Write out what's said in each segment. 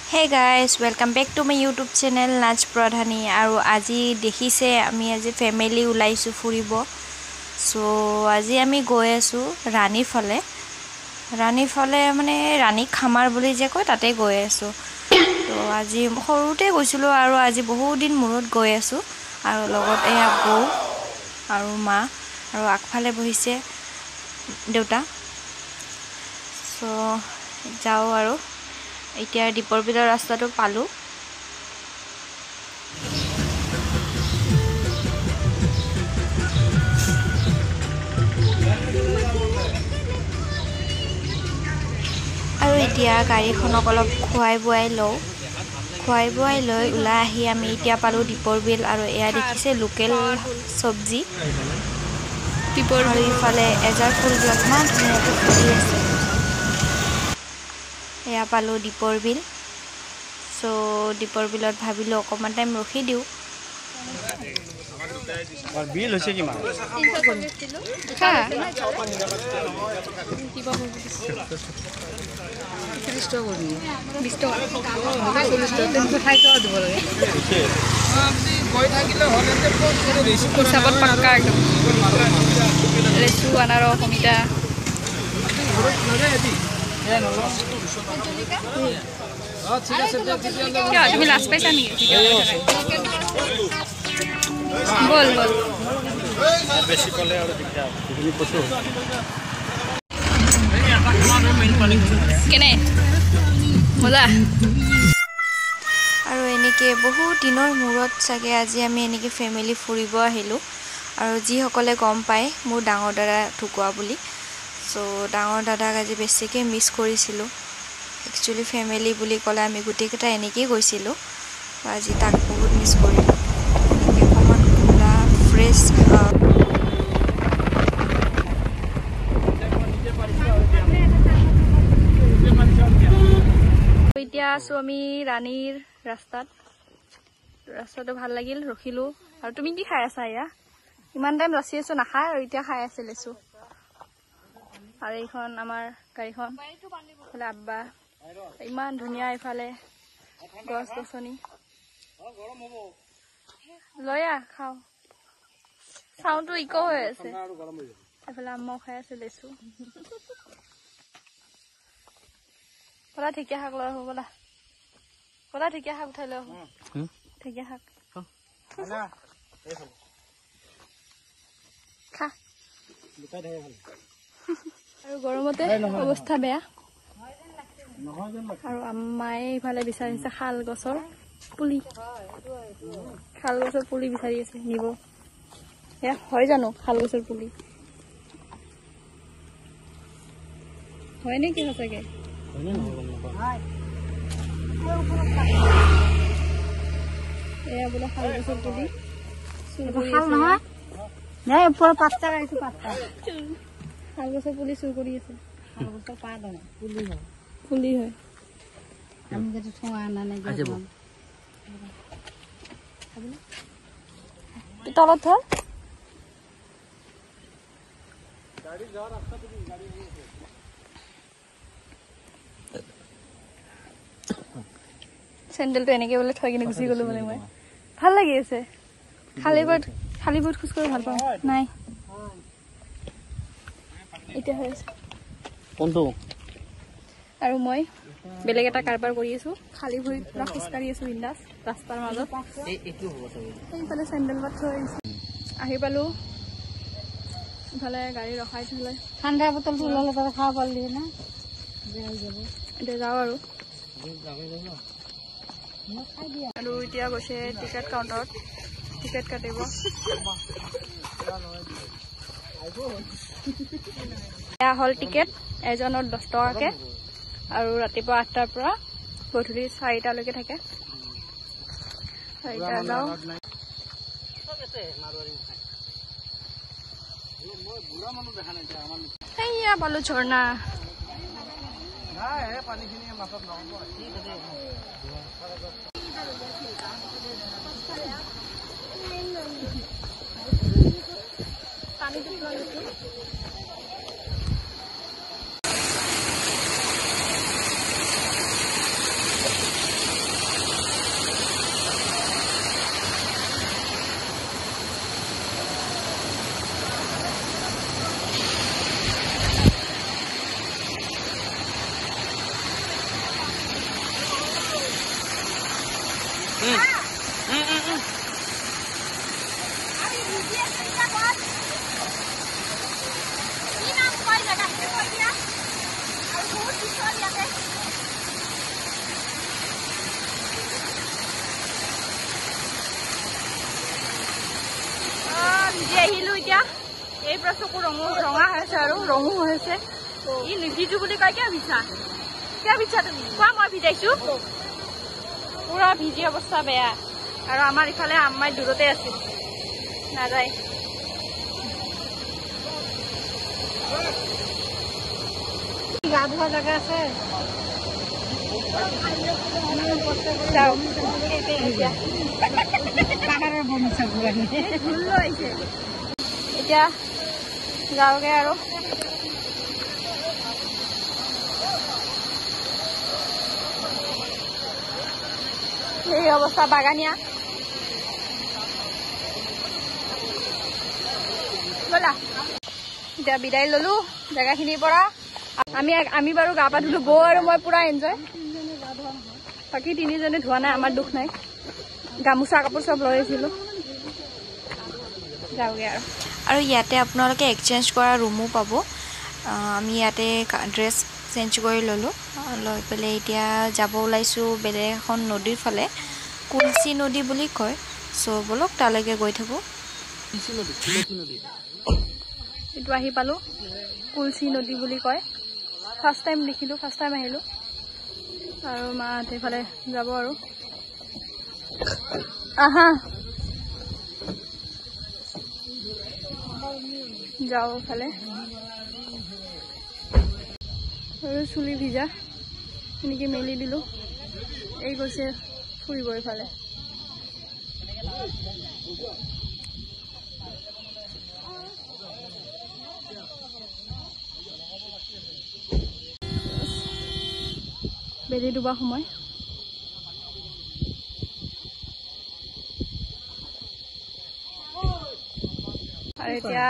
Hey guys, welcome back to my YouTube channel Naj Pradhani. Aru aji dekhise ami aji family ulaisu furibo. So aji ami goi asu Rani phale. Rani phale mane Rani Khamar boli je koi tate goi asu. So aji horute goisilo aru aji bahut din murot goi asu. Aru logot e abou aru ma aru akphale bohise deuta. So jao aru এতিয়া দীপৰ বিলৰ ৰাস্তাটো পালো আৰু এতিয়া গাড়ীখনক অলপ খুৱাই বুৱাই লৈ উলাই আহি আমি এতিয়া পালো দীপৰ বিল আৰু এয়া দেখিছে লোকেল সবজি দীপৰ বিল ফালে এজাৰ ফুল মান ধুনীয়াকৈ ফুলি আছে এয়া পালো দীপৰ বিল সো দীপৰ বিলত ভাবিলো অকমান টাইম ৰখি দিও আর বিল হইছে কি মা 340 কিলো হ্যাঁ 30 টাকা করি 20 টাকা 360 টাকা দিব লাগে আপনি গই থাকিলে হলে তে কোন করে রেসিপি হিসাবত পাক্কা একদম লেচু আনারস অমিতা ঠিক আছে তুমি লাস্ট পাইছা নি বল বেশি কলে আর দিগদার তুমি কছো কেনে মজা আৰু এনেকে বহু দিনৰ মূৰত চাগে আজি আমি এনেকে ফ্যামিলি ফুৰিব আহিলো আৰু যি সকলে গম পায় মোৰ ডাঙৰ দাদা ঠুকুৱা বুলি সো ডাঙৰ দাদাক আজি বেছিকে মিস কৰিছিলো একচুয়ালি ফ্যামিলি বুলি কলে আমি গুটেকেটা এনেকে গৈছিলো আজি তাক বহুত মিস কৰিলো অকমান খোলা ফ্ৰেশ এতিয়া আছো আমি ৰাণীৰ ৰাস্তাটো ভাল লাগিল ৰখিলো আৰু তুমি কি খাই আছা ইয়া ইমান টাইম ৰখি আছো নাখাই আৰু এতিয়া খাই আছে লেচু আৰু এইখন আমাৰ গাড়ীখন ফলে আব্বা ইমান ধুনীয়া ইফালে গছ গছনি লয়া খাও সাউন্ডটো ইকো হৈ আছে এফালে আম্মাও খাই আছে লেচু কলা ঢেকীয়া শাক লৈ আহো কলা ঢেকীয়া শাক উঠাই লৈ আহো ঢেকীয়া শাক খা আৰু গৰমতে অৱস্থা বেয়া আৰু আম্মাই ইফালে বিচাৰিছে শাল গছৰ পুলি বিচাৰি আছে নিব এয়া হয় জানো শাল গছৰ পুলি হয় নেকি সঁচাকে এয়া বোলে শাল গছৰ পুলি শাল গছৰ পুলি চুৰ কৰি আছে পুলি হয় আমি যদি ঠোঙা আনা নাই তলত থ চেন্ডেলটো এনেকে বোলে থৈ কিনে গুচি গলো মানে মই ভাল লাগি আছে খালি বোট খোজ কৰি ভাল পাওঁ নাই এতিয়া হৈ আছে কোনটো আৰু মই বেলেগ এটা কাৰবাৰ কৰি আছো খালি ভৰি পুৰা খোজকাঢ়ি আছো বিন্দাস ৰাস্তাৰ মাজত এইফালে চেন্ডেল বাট থৈ আহি পালো ইফালে গাড়ী ৰখাই থলে ঠাণ্ডা বটলটো ল'লে তই খাব পাৰিলি না এতিয়া যাওঁ আৰু এতিয়া গৈছে টিকেট কাউণ্টাৰত টিকেট কাটিব এয়া হল টিকেট এজনৰ 10 টকাকে আৰু ৰাতিপুৱা 8টাৰ পৰা গধূলি 4টালৈকে থাকে এয়া পালো ঝৰ্ণা ভিজি আহিলো এতিয়া এই পৰা চকু ৰঙা হৈছে আৰু ৰঙো হৈছে ই নিভিজু বুলি কয় কিয় বিছা তুমি কোৱা মই ভিজাইছো পুৰা ভিজি অৱস্থা বেয়া আৰু আমাৰ ইফালে আম্মাই দূৰতে আছে নাযায় গা ধোৱা জাগা আছে এতিয়া যাওঁগে আৰু এই অৱস্থা বাগানীয়া ব'লা এতিয়া বিদায় ললো জেগাখিনিৰ পৰা আমি বাৰু গা পা ধুলো বৌ আৰু মই পুৰা এনজয় বাকী তিনিজনে ধোৱা নাই আমাৰ দুখ নাই গামোচা কাপোৰ চব লৈ আহিছিলো যাওঁগে আৰু ইয়াতে আপোনালোকে এক্সচেঞ্জ কৰা ৰুমো পাব আমি ইয়াতে ড্ৰেছ চেঞ্জ কৰি ল'লোঁ লৈ পেলাই এতিয়া যাব ওলাইছোঁ বেলেগ এখন নদীৰ ফালে কুলচি নদী বুলি কয় চ' বলক তালৈকে গৈ থাকোঁ এইটো আহি পালোঁ কুলচি নদী বুলি কয় ফাৰ্ষ্ট টাইম দেখিলোঁ ফাৰ্ষ্ট টাইম আহিলোঁ আৰু মাহঁতে এইফালে যাব আৰু আহা যাওঁ ফালে আৰু চুলি ভিজা এনেকৈ মেলি দিলোঁ এই গৈছে ফুৰিব এইফালে বেলি ডুবা সময় আৰু এতিয়া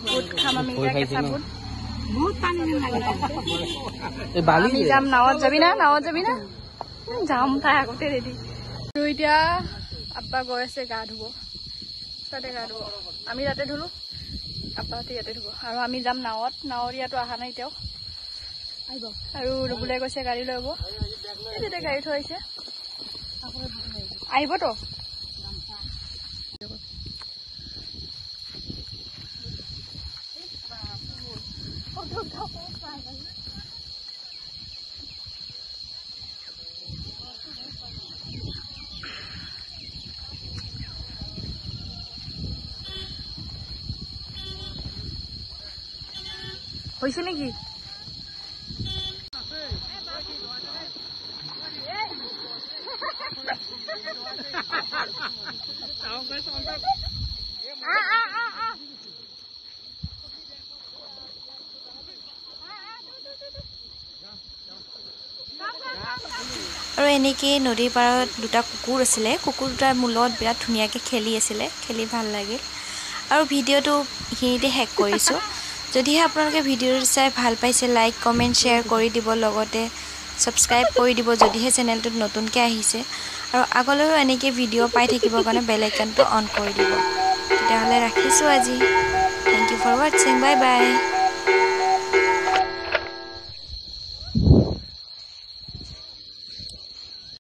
বুট খাম আমি কেঁচা বুট আমি যাম নাৱত যাবি না যাম তাই আগতে ৰেডি আৰু এতিয়া আব্বা গৈ আছে গা ধুব তাতে গা ধুব আমি তাতে ধুলো আব্বাহঁতে ইয়াতে ধুব আৰু আমি যাম নাৱত ইয়াতো অহা নাই এতিয়াও আহিব আৰু ৰুবুলে গৈছে গাড়ী লৈ হ'ব তেতিয়া গাড়ী থৈ আহিছে আহিবতো হৈছে নেকি আৰু এনেকৈ নদীৰ পাৰত দুটা কুকুৰ আছিলে কুকুৰ দুটাৰ মোৰ লগত বিৰাট ধুনীয়াকৈ খেলি আছিলে খেলি ভাল লাগিল আৰু ভিডিঅ'টো এইখিনিতে শেষ কৰিছোঁ যদিহে আপোনালোকে ভিডিঅ'টো চাই ভাল পাইছে লাইক কমেণ্ট শ্বেয়াৰ কৰি দিব লগতে ছাবস্ক্ৰাইব কৰি দিব যদিহে চেনেলটোত নতুনকৈ আহিছে আৰু আগলৈও এনেকৈ ভিডিঅ' পাই থাকিবৰ কাৰণে বেল আইকনটো অন কৰি দিব তেতিয়াহ'লে ৰাখিছোঁ আজি থেংক ইউ ফৰ ৱাটছিং বাই বাই